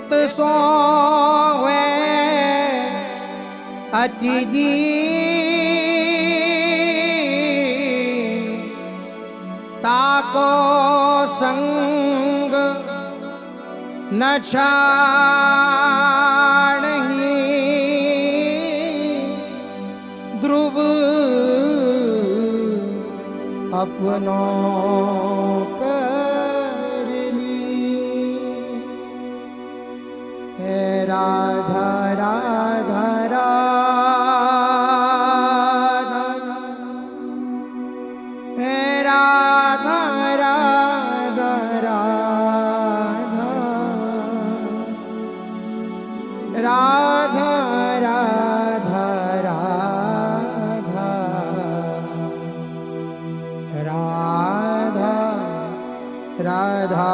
चित सोवे अति जी ताको संग न छाड़ही ध्रुव अपनो कर ली। हे राधा राधा राधा, हे Radha Radha Radha, Radha Radha Radha, Radha Radha.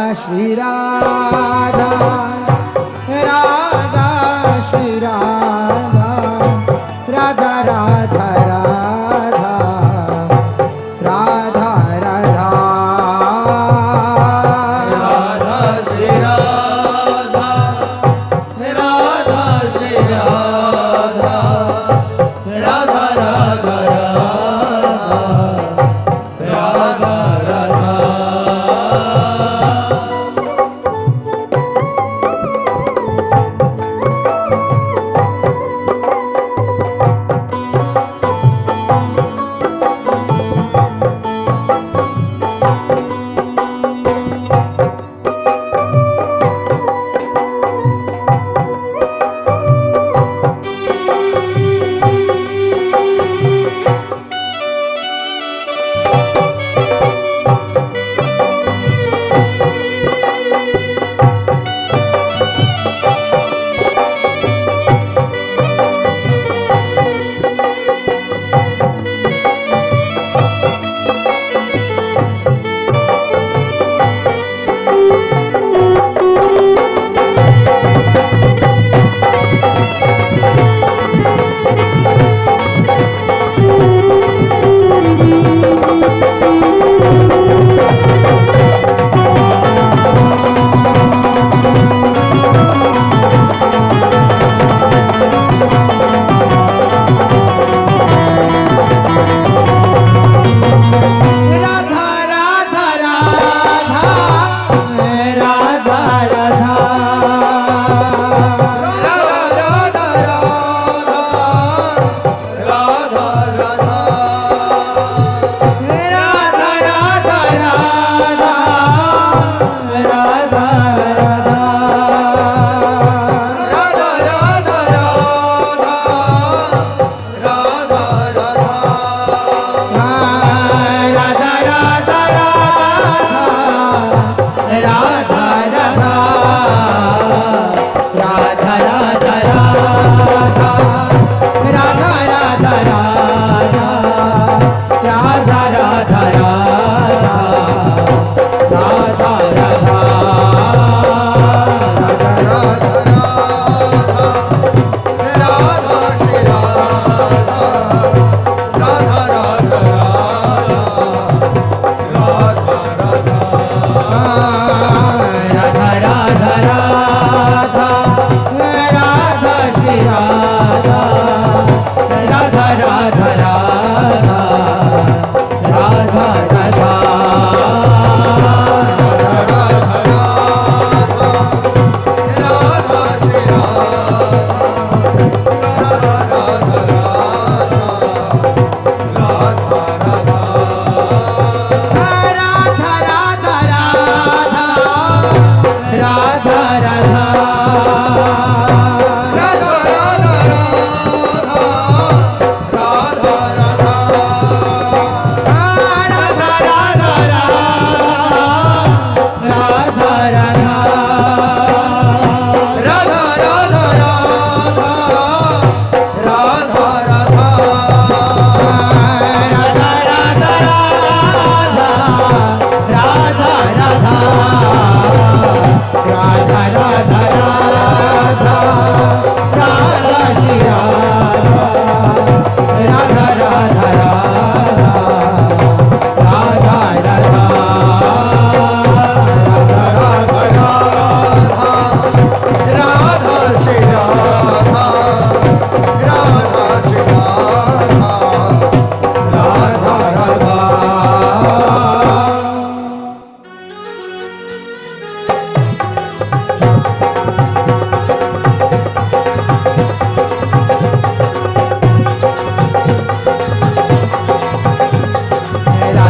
Shri Radha Radha Shri Radha, Radha Radha Radha, Radha Radha, Radha Shri Radha, Radha Shri Radha, Radha Radha Radha, Radha Radha. Radha Radha Radha Radha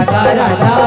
Radha Radha Radha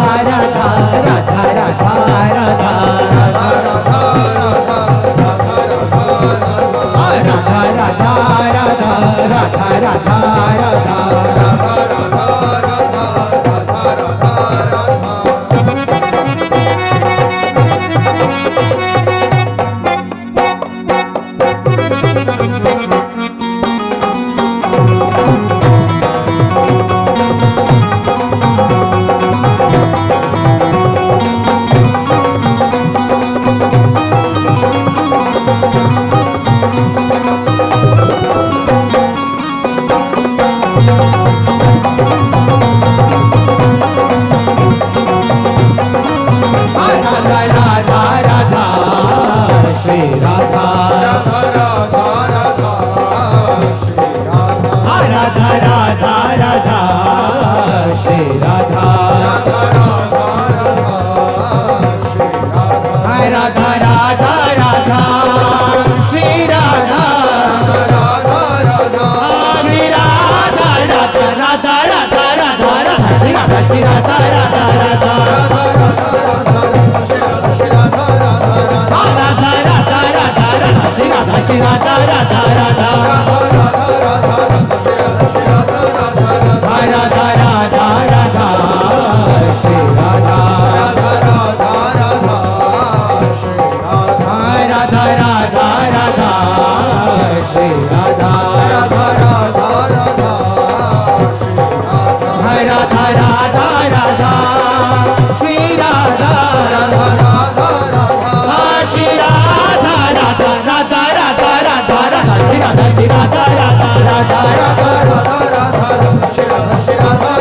Radha Radha Radha Radha Radha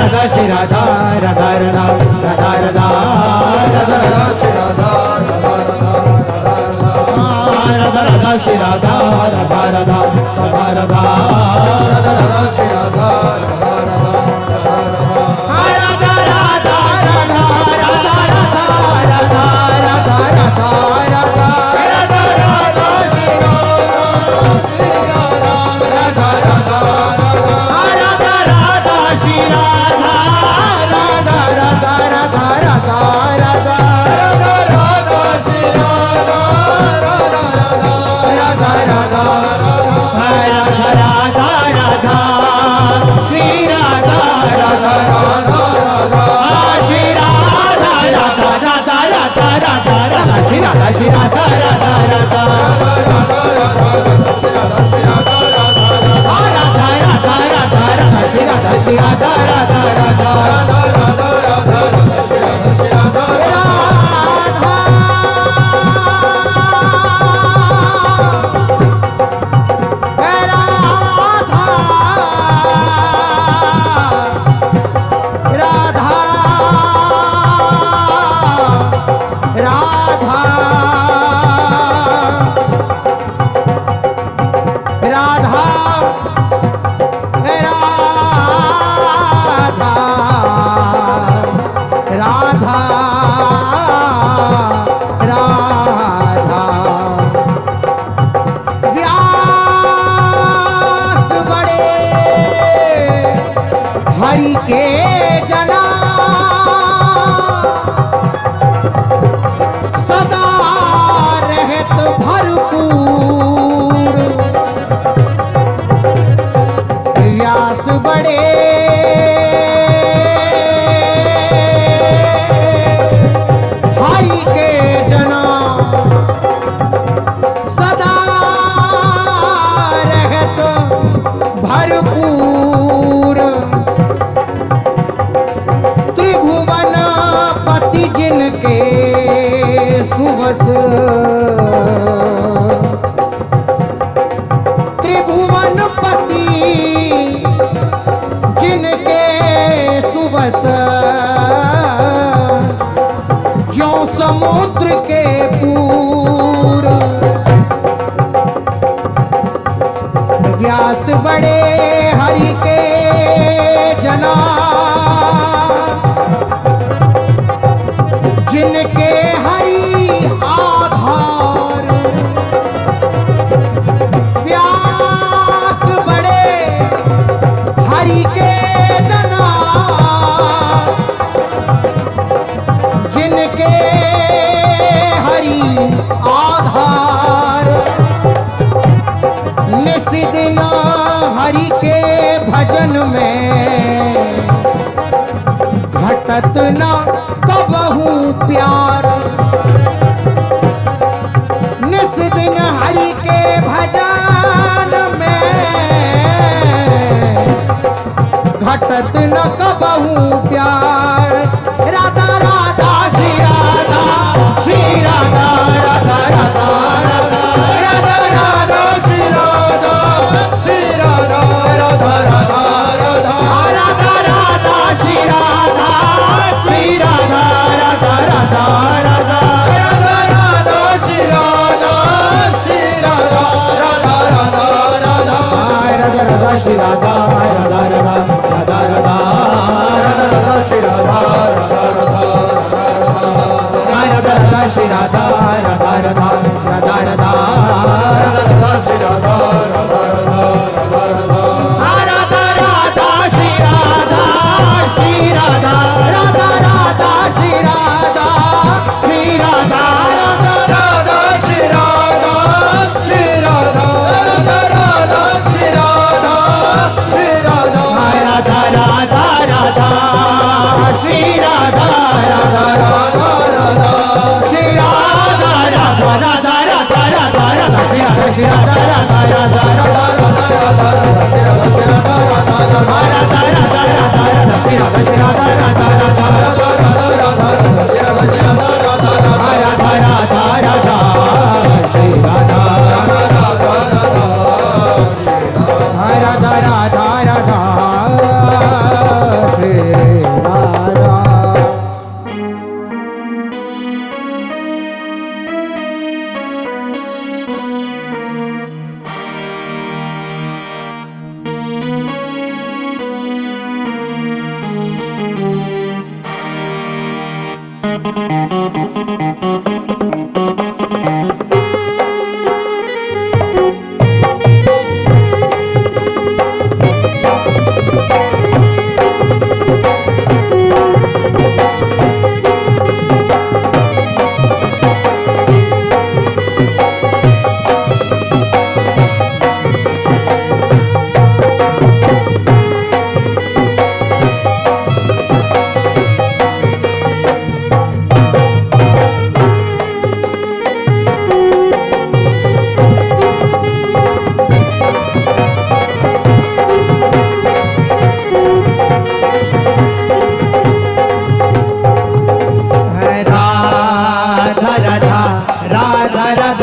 Radha Shri Radha Radha Radha Radha Radha Radha Radha Shri Radha Radha Radha Radha Shri Radha Radha Radha Radha Radha Radha Radha Shri Radha Radha Radha Radha Radha Radha Radha Radha Radha Radha Radha Radha Radha Shri Radha Radha Radha Radha Radha Shri Radha Radha Radha Radha Radha Radha Radha Shri Radha Radha Radha Radha Radha Radha Shri Radha Radha Radha Shri Radha Radha Radha Radha Radha Radha Shri Radha Shri Radha Radha Radha Shri Radha Shri Radha Radha Radha Hari के जना सदा रहत भरपूर व्यास बड़े हरि के जना सदा रहत भरपूर त्रिभुवन पति जिनके सुवस त्रिभुवन पति जिनके सुवस ज्यों समुद्र के पूर व्यास बड़े हरि के जना जिनके हरि आधार व्यास बड़े हरि के जना जिनके हरि आधार निस्दिन हरि के भजन में घटत न कबहू प्यार निस्दिन हरि के भजन में घटत न कबहू प्यार राधा राधा श्री राधा श्री राधा राधा राधा राधा राधा श्री राधा श्री राधा राधा राधा राधा राधा राधा श्री राधा श्री राधा राधा राधा राधा राधा श्री राधा श्री राधा राधा राधा राधा राधा श्री राधा राधा राधा राधा राधा राधा श्री राधा राधा राधा राधा श्री राधा राधा राधा राधा राधा राधा श्री राधा राधा राधा राधा राधा श्री राधा श्री राधा राधा राधा श्री राधा श्री राधा राधा राधा श्री राधा श्री राधा राधा राधा श्री राधा श्री राधा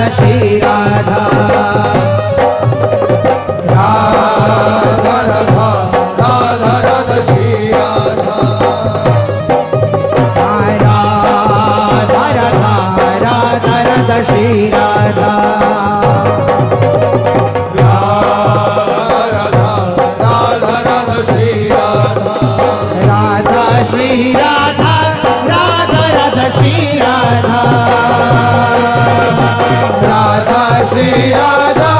श्री राधा राधा राधा राधा राधा श्री राधा राधा राधा राधा राधा श्री राधा राधा राधा राधा श्री राधा राधा श्री राधा राधा राधा श्री राधा राधा श्री राधा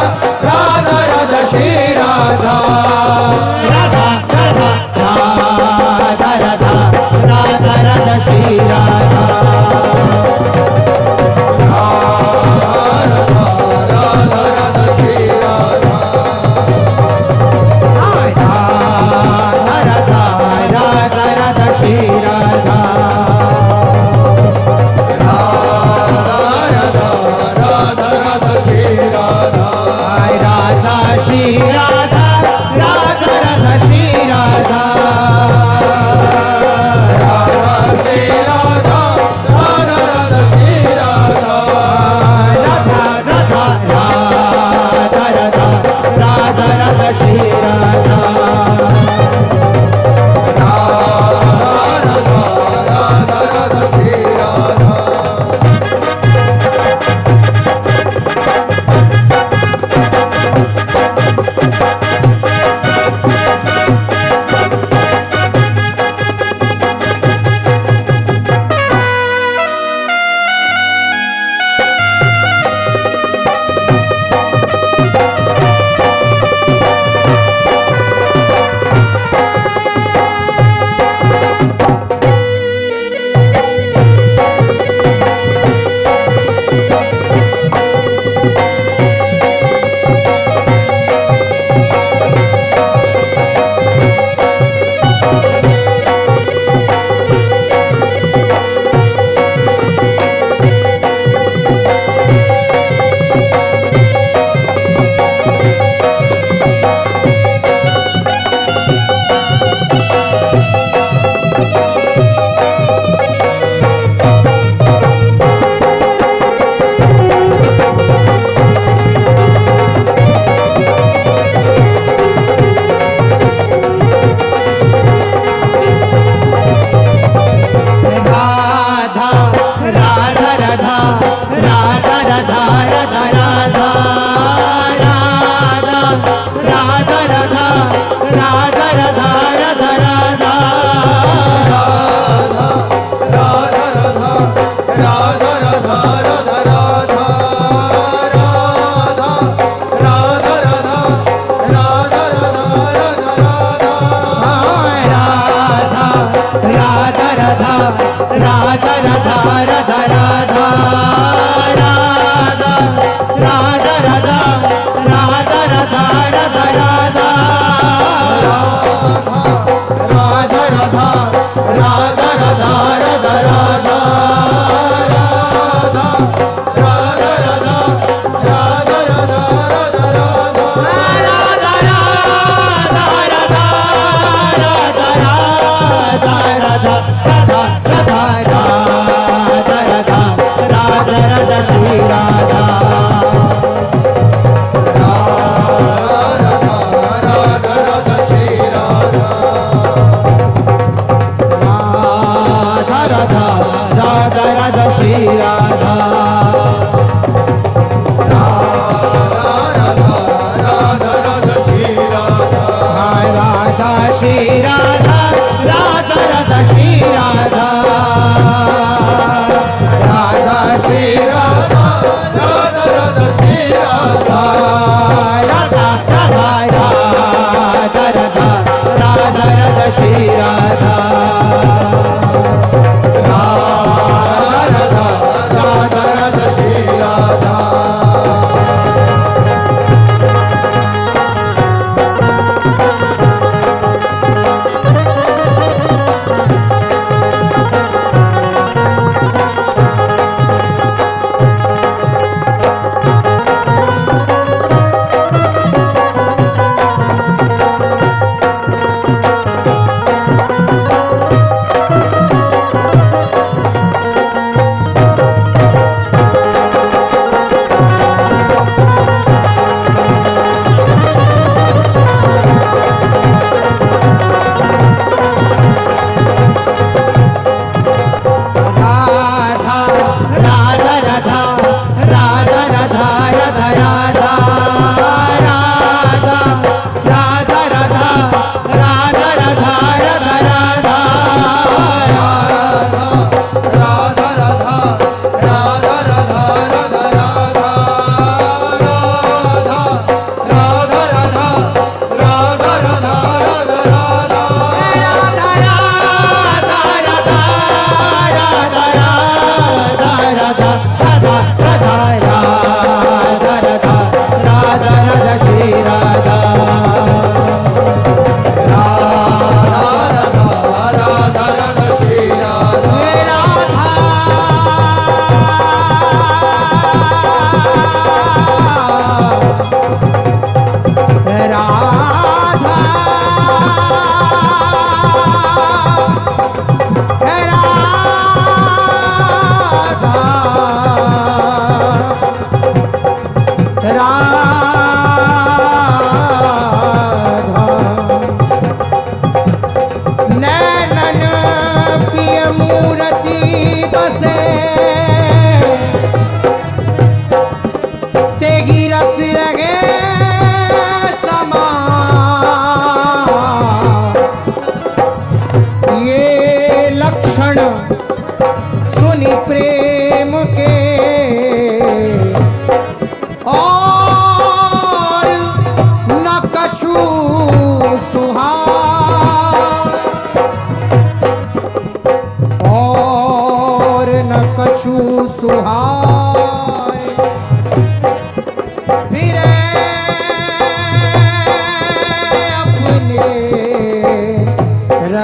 राधा राधा श्री राधा राधा राधा राधा राधा राधा राधा श्री राधा राधा राधा राधा श्री राधा राधा राधा राधा राधा श्री राधा श्री राधा राधा राधा श्री राधा राधा श्री राधा राधा राधा श्री राधा राधा राधा राधा राधा राधा राधा श्री राधा राधा राधा राधा श्री राधा श्री राधा राधा राधा श्री राधा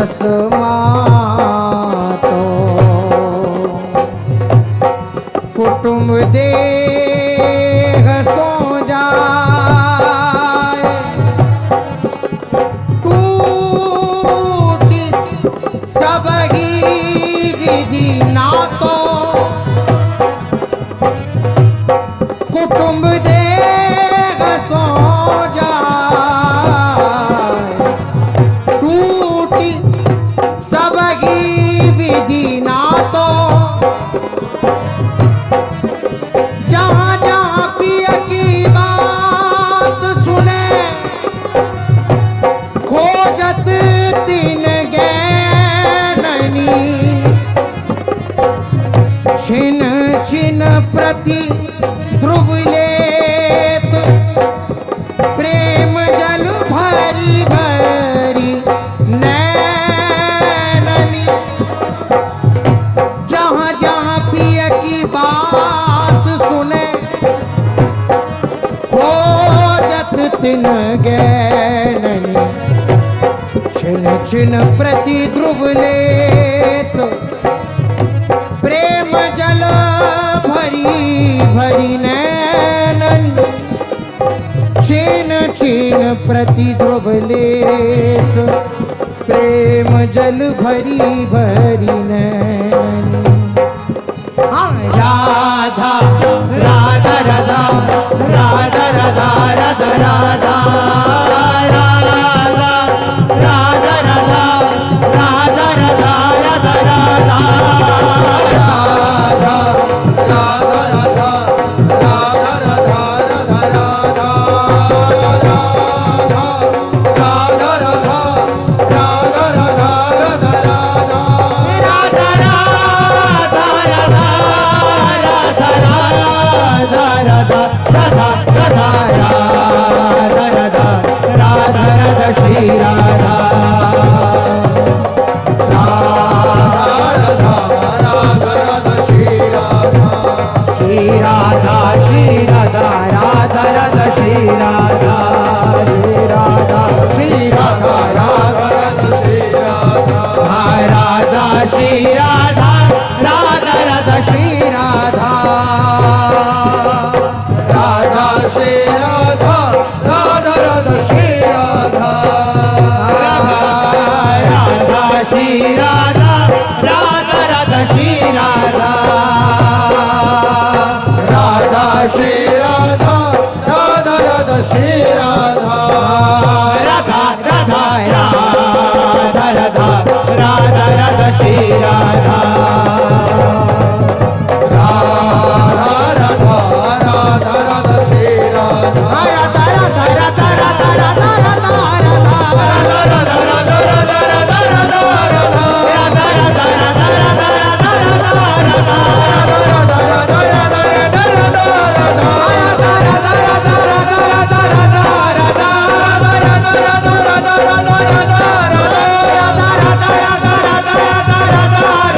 तस्मातो कुटुंब देह सो जाए, टूटी सब ही विधि नातो, कुटुंब देह सो जाए, टूटी सब ही विधि नातो, जहाँ जहाँ पिया की बात सुने, खोजत दिन गैननी, छिन छिन प्रति ध्रुव लेत, प्रेम जल भरी भरी नैननी, जहाँ जहाँ पिया की बात सुने, खोजत तिन गैननी, छिन छिन प्रति ध्रुव लेत, प्रेम जल भरी भरी नैनन, छिन छिन प्रति ध्रुव लेत, प्रेम जल भरी भरी नैनन। राधा राधा राधा राधा राधा राधा राधा राधा राधा राधा राधा राधा श्री राधा श्री राधा श्री राधा राधा राधा श्री राधा श्री राधा श्री राधा राधा श्री राधा राधा श्री राधा राधा राधा श्री राधा राधा श्री राधा राधा राधा श्री राधा राधा श्री राधा राधा राधा श्री राधा राधा श्री राधा राधा राधा श्री राधा राधा राधा राधा राधा राधा राधा श्री राधा राधा राधा राधा राधा श्री राधा राधा राधा राधा राधा राधा राधा राधा राधा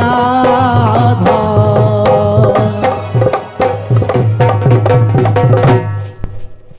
राधा